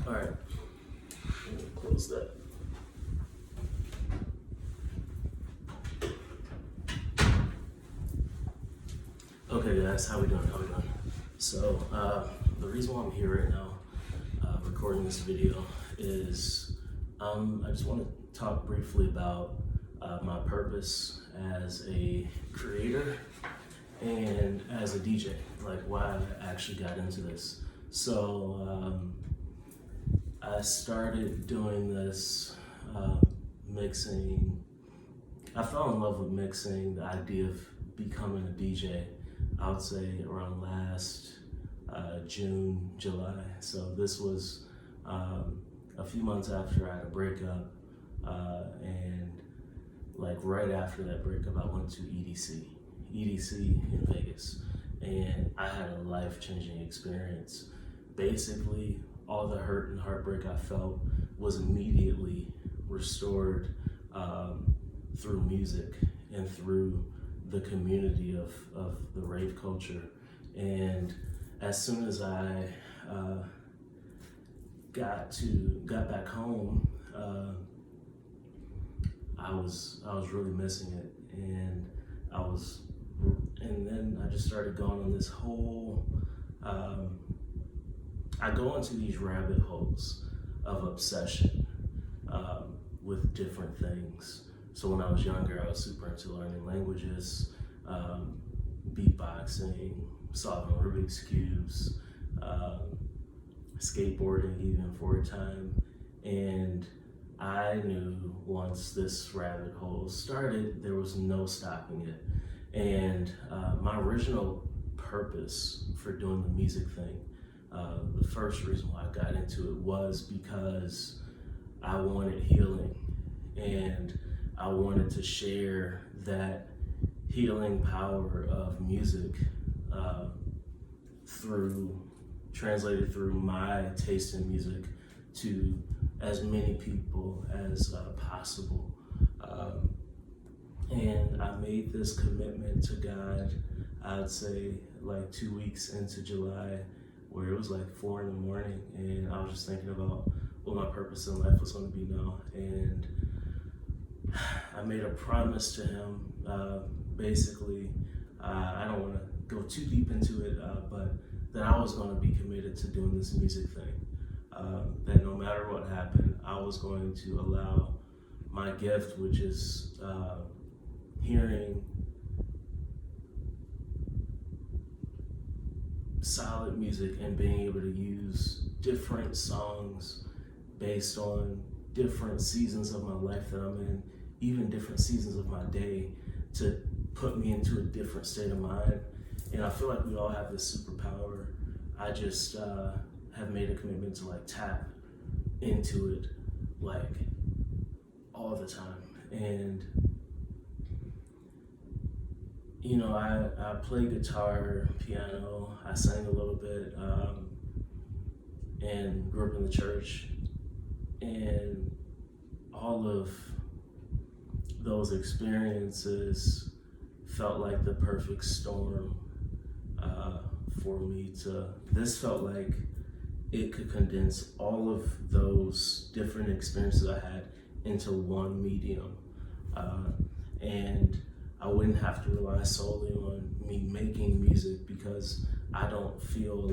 All right, close that. Okay guys, how we doing? So, the reason why I'm here right now, recording this video is, I just want to talk briefly about my purpose as a creator and as a DJ, like why I actually got into this. So, I started doing this, mixing. I fell in love with mixing, the idea of becoming a DJ, I would say around last June, July. So this was a few months after I had a breakup, and like right after that breakup, I went to EDC in Vegas, and I had a life-changing experience. Basically, all the hurt and heartbreak I felt was immediately restored through music and through the community of the rave culture. And as soon as I got back home, I was really missing it, and then I just started going on this whole. I go into these rabbit holes of obsession with different things. So when I was younger, I was super into learning languages, beatboxing, solving Rubik's Cubes, skateboarding even for a time. And I knew once this rabbit hole started, there was no stopping it. And my original purpose for doing the music thing, the first reason why I got into it was because I wanted healing, and I wanted to share that healing power of music translated through my taste in music to as many people as possible. And I made this commitment to God, I'd say like 2 weeks into July, where it was like 4 a.m, and I was just thinking about what my purpose in life was going to be now. And I made a promise to him, basically, I don't want to go too deep into it, but that I was going to be committed to doing this music thing, that no matter what happened, I was going to allow my gift, which is hearing solid music and being able to use different songs based on different seasons of my life that I'm in, even different seasons of my day, to put me into a different state of mind. And I feel like we all have this superpower. I just have made a commitment to like tap into it like all the time. And you know, I play guitar, piano, I sang a little bit, and grew up in the church. And all of those experiences felt like the perfect storm for me this felt like it could condense all of those different experiences I had into one medium. And I wouldn't have to rely solely on me making music, because I don't feel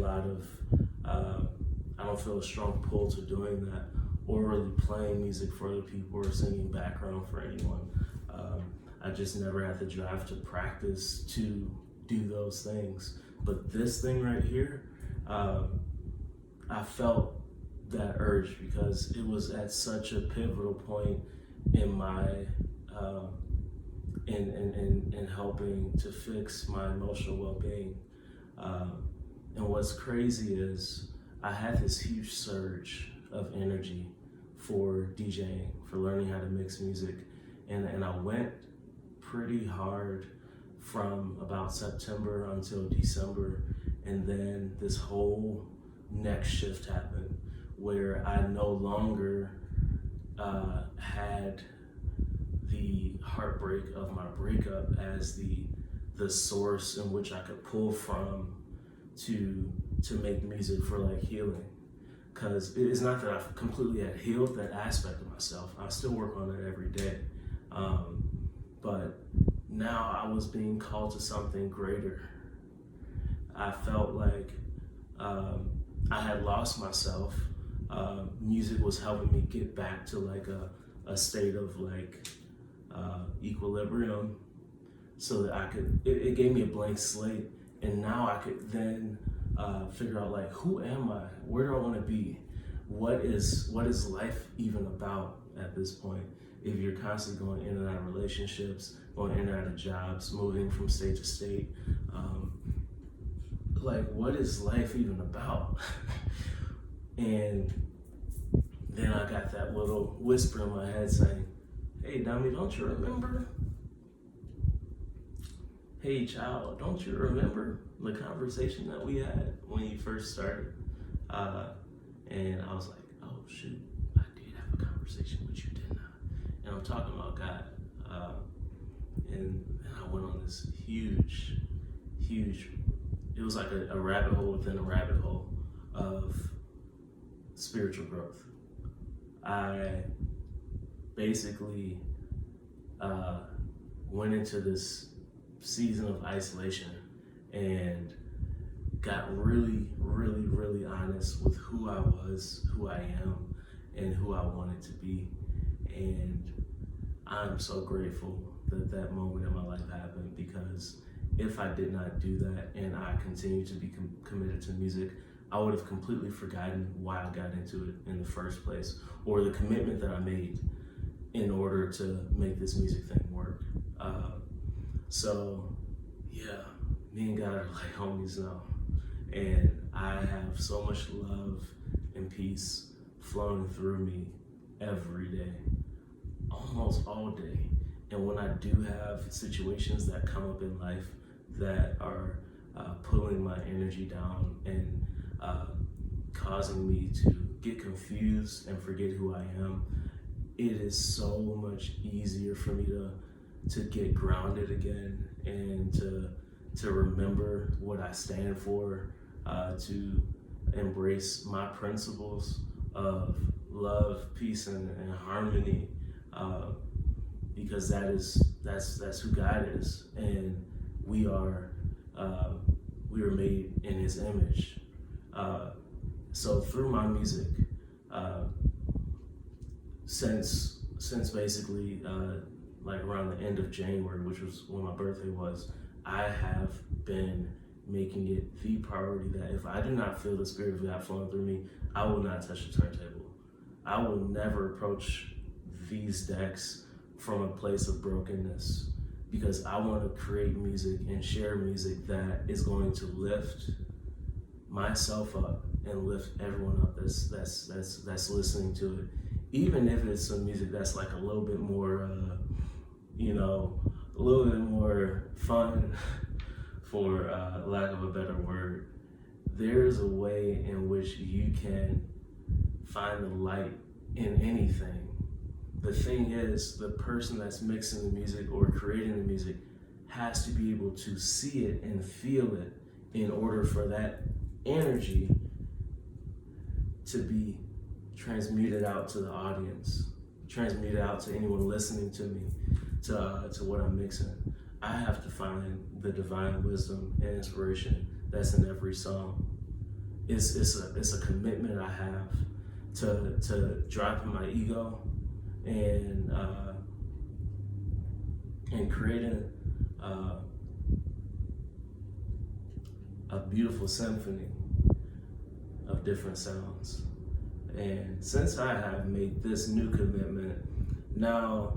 a strong pull to doing that, or really playing music for other people or singing background for anyone. I just never had the drive to practice to do those things. But this thing right here, I felt that urge because it was at such a pivotal point in my in helping to fix my emotional well-being. And what's crazy is I had this huge surge of energy for DJing, for learning how to mix music, and I went pretty hard from about September until December, and then this whole next shift happened where I no longer had the heartbreak of my breakup as the source in which I could pull from to make music for like healing. because it's not that I've completely had healed that aspect of myself. I still work on it every day. But now I was being called to something greater. I felt like I had lost myself. Music was helping me get back to like a state of like equilibrium, so that I could, it gave me a blank slate, and now I could then figure out like, who am I? Where do I want to be? What is life even about at this point? If you're constantly going in and out of relationships, going in and out of jobs, moving from state to state, like, what is life even about? And then I got that little whisper in my head saying, hey, dummy, don't you remember? Hey, child, don't you remember the conversation that we had when you first started? And I was like, oh, shoot, I did have a conversation with you, didn't I? And I'm talking about God. And I went on this huge, it was like a rabbit hole within a rabbit hole of spiritual growth. I basically went into this season of isolation and got really honest with who I was, who I am, and who I wanted to be. And I'm so grateful that that moment in my life happened, because if I did not do that and I continued to be committed to music, I would have completely forgotten why I got into it in the first place, or the commitment that I made in order to make this music thing work. So yeah, me and God are like homies now. And I have so much love and peace flowing through me every day, almost all day. And when I do have situations that come up in life that are pulling my energy down and causing me to get confused and forget who I am, it is so much easier for me to get grounded again and to remember what I stand for, to embrace my principles of love, peace, and harmony, because that's who God is, and we are made in His image. So through my music, since basically like around the end of January, which was when my birthday was, I have been making it the priority that if I do not feel the Spirit of God flowing through me, I will not touch the turntable. I will never approach these decks from a place of brokenness, because I want to create music and share music that is going to lift myself up and lift everyone up that's listening to it, even if it's some music that's like a little bit more, a little bit more fun, for lack of a better word. There's a way in which you can find the light in anything. The thing is, the person that's mixing the music or creating the music has to be able to see it and feel it in order for that energy to be transmuted out to the audience, transmuted out to anyone listening to me, to what I'm mixing. I have to find the divine wisdom and inspiration that's in every song. It's a commitment I have to dropping my ego and creating a beautiful symphony of different sounds. And since I have made this new commitment, now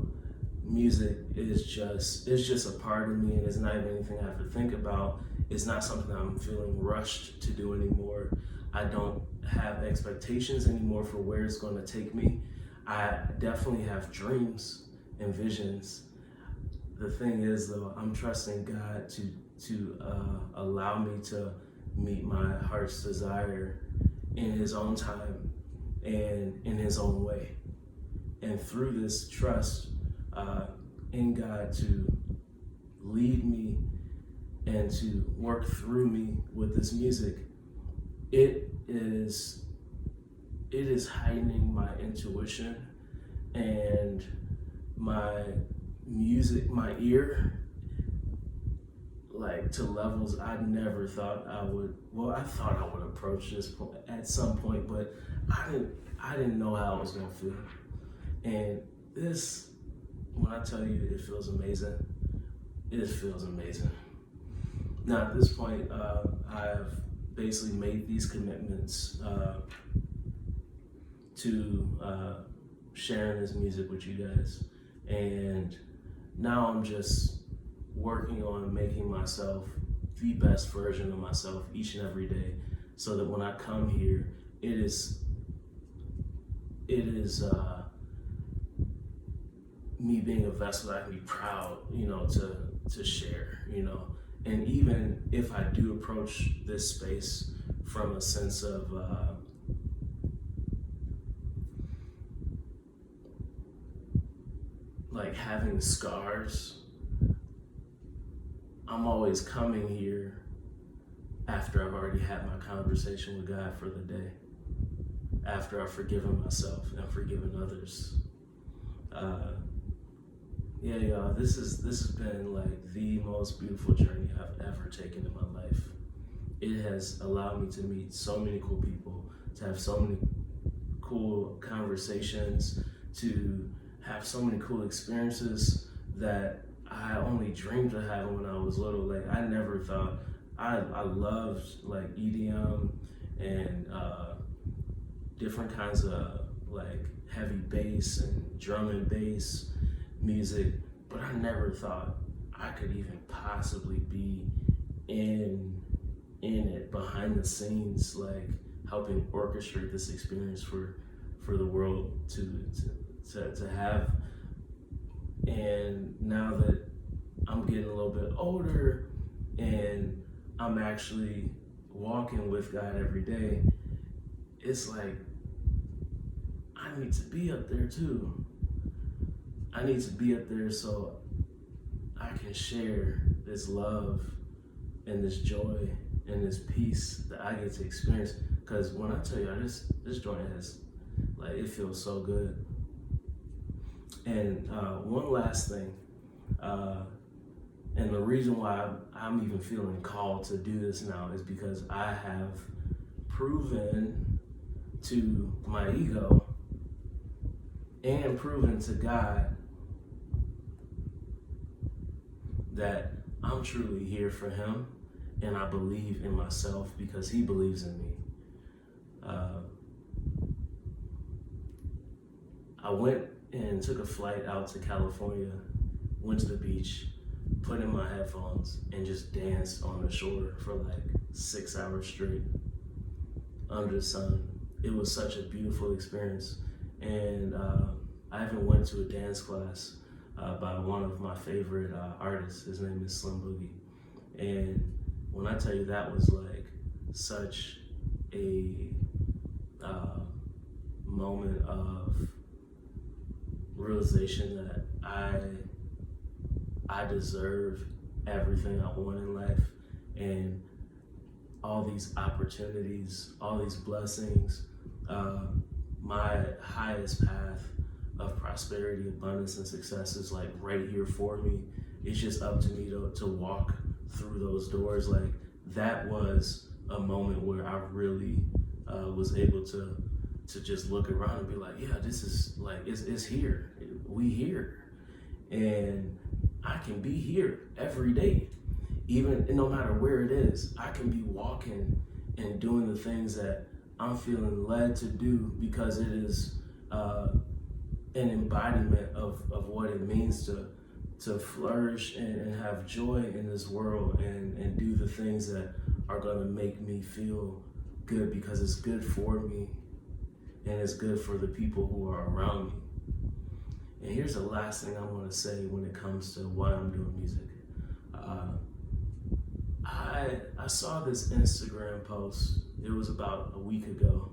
music is just a part of me, and it's not even anything I have to think about. It's not something that I'm feeling rushed to do anymore. I don't have expectations anymore for where it's going to take me. I definitely have dreams and visions. The thing is, though, I'm trusting God to allow me to meet my heart's desire in His own time and in His own way. And through this trust in God to lead me and to work through me with this music, it is it is heightening my intuition and my music, my ear, like to levels I never thought I would. Well, I thought I would approach this at some point, but I didn't know how I was gonna feel. And this, when I tell you it feels amazing, it feels amazing. Now at this point, I've basically made these commitments to sharing this music with you guys, and now I'm just working on making myself the best version of myself each and every day, so that when I come here, it is me being a vessel that I can be proud, to share, And even if I do approach this space from a sense of like having scars, I'm always coming here after I've already had my conversation with God for the day, after I've forgiven myself and forgiven others. Yeah, y'all, this has been like the most beautiful journey I've ever taken in my life. It has allowed me to meet so many cool people, to have so many cool conversations, to have so many cool experiences that I only dreamed of having when I was little. Like, I never thought, I loved like EDM and different kinds of like heavy bass and drum and bass music, but I never thought I could even possibly be in it, behind the scenes, like helping orchestrate this experience for the world to have. And now that I'm getting a little bit older and I'm actually walking with God every day, it's like I need to be up there too. I need to be up there so I can share this love and this joy and this peace that I get to experience. Because when I tell you, this joint has, like, it feels so good. And one last thing, and the reason why I'm even feeling called to do this now is because I have proven to my ego and proven to God that I'm truly here for him, and I believe in myself because he believes in me. I went and took a flight out to California, went to the beach, put in my headphones, and just danced on the shore for like 6 hours straight under the sun. It was such a beautiful experience. And I even went to a dance class by one of my favorite artists. His name is Slim Boogie. And when I tell you, that was like such a moment of realization that I deserve everything I want in life, and all these opportunities, all these blessings, my highest path of prosperity, abundance, and success is like right here for me. It's just up to me to walk through those doors. Like, that was a moment where I really was able to just look around and be like, yeah, this is like, it's here. We here. And I can be here every day. Even no matter where it is, I can be walking and doing the things that I'm feeling led to do, because it is an embodiment of what it means to flourish and have joy in this world, and do the things that are gonna make me feel good, because it's good for me and it's good for the people who are around me. And here's the last thing I want to say when it comes to why I'm doing music. I saw this Instagram post. It was about a week ago.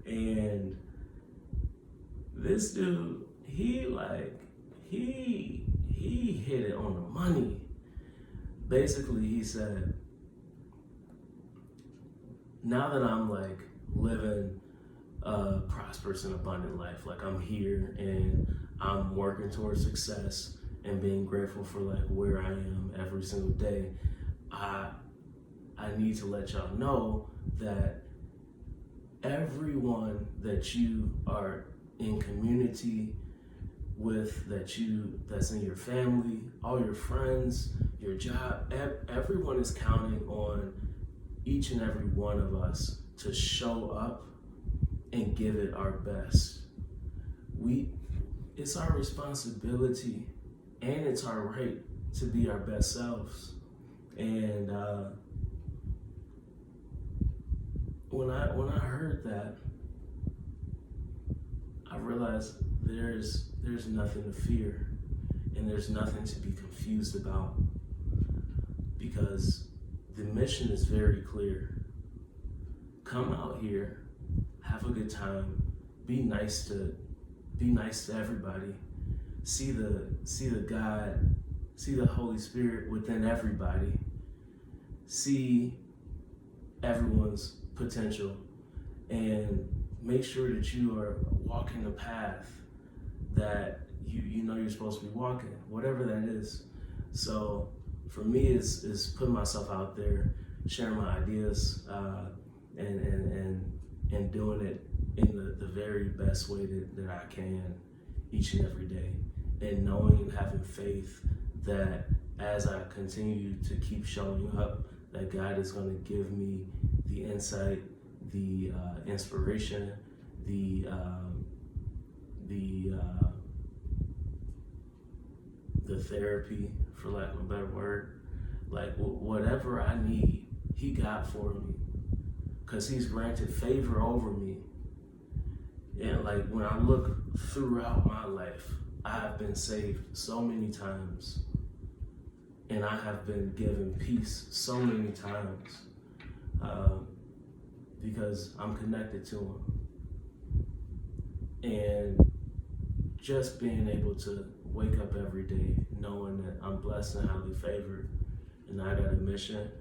And this dude, he hit it on the money. Basically, he said, now that I'm like living a prosperous and abundant life, like I'm here and I'm working towards success and being grateful for like where I am every single day, I need to let y'all know that everyone that you are in community with, that's in your family, all your friends, your job, everyone is counting on each and every one of us to show up and give it our best. It's our responsibility and it's our right to be our best selves. And when I heard that, I realized there's nothing to fear and there's nothing to be confused about, because the mission is very clear. Come out here, have a good time, be nice to everybody. See the God, see the Holy Spirit within everybody. See everyone's potential, and make sure that you are walking the path that you know you're supposed to be walking, whatever that is. So for me, is putting myself out there, sharing my ideas, and doing it in the very best way that I can each and every day, and knowing and having faith that as I continue to keep showing up, that God is going to give me the insight, the inspiration, the therapy, for lack of a better word, like whatever I need, He got for me, because He's granted favor over me. And like when I look throughout my life, I have been saved so many times, and I have been given peace so many times, because I'm connected to Him. And just being able to wake up every day knowing that I'm blessed and highly favored, and I got a mission,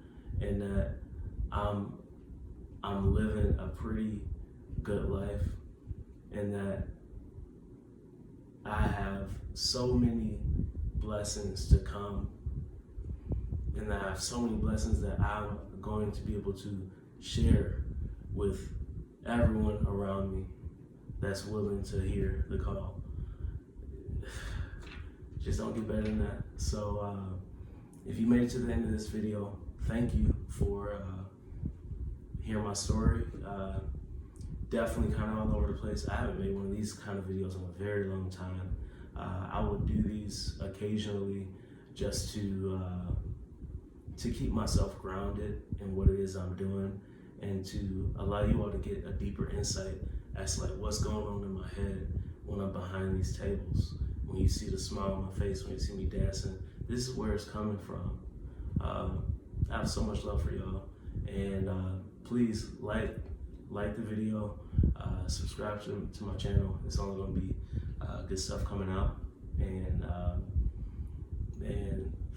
and that I'm living a pretty good life, and that I have so many blessings to come, and that I have so many blessings that I'm going to be able to share with everyone around me that's willing to hear the call. Just don't get better than that. So if you made it to the end of this video, thank you for hearing my story. Definitely kind of all over the place. I haven't made one of these kind of videos in a very long time. I will do these occasionally just to keep myself grounded in what it is I'm doing, and to allow you all to get a deeper insight as to like what's going on in my head when I'm behind these tables. When you see the smile on my face, when you see me dancing, this is where it's coming from. I have so much love for y'all, and please like the video, subscribe to my channel. It's only gonna be good stuff coming out, and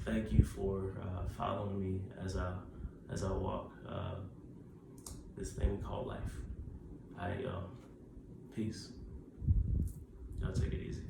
thank you for following me as I walk this thing called life. Peace. Y'all take it easy.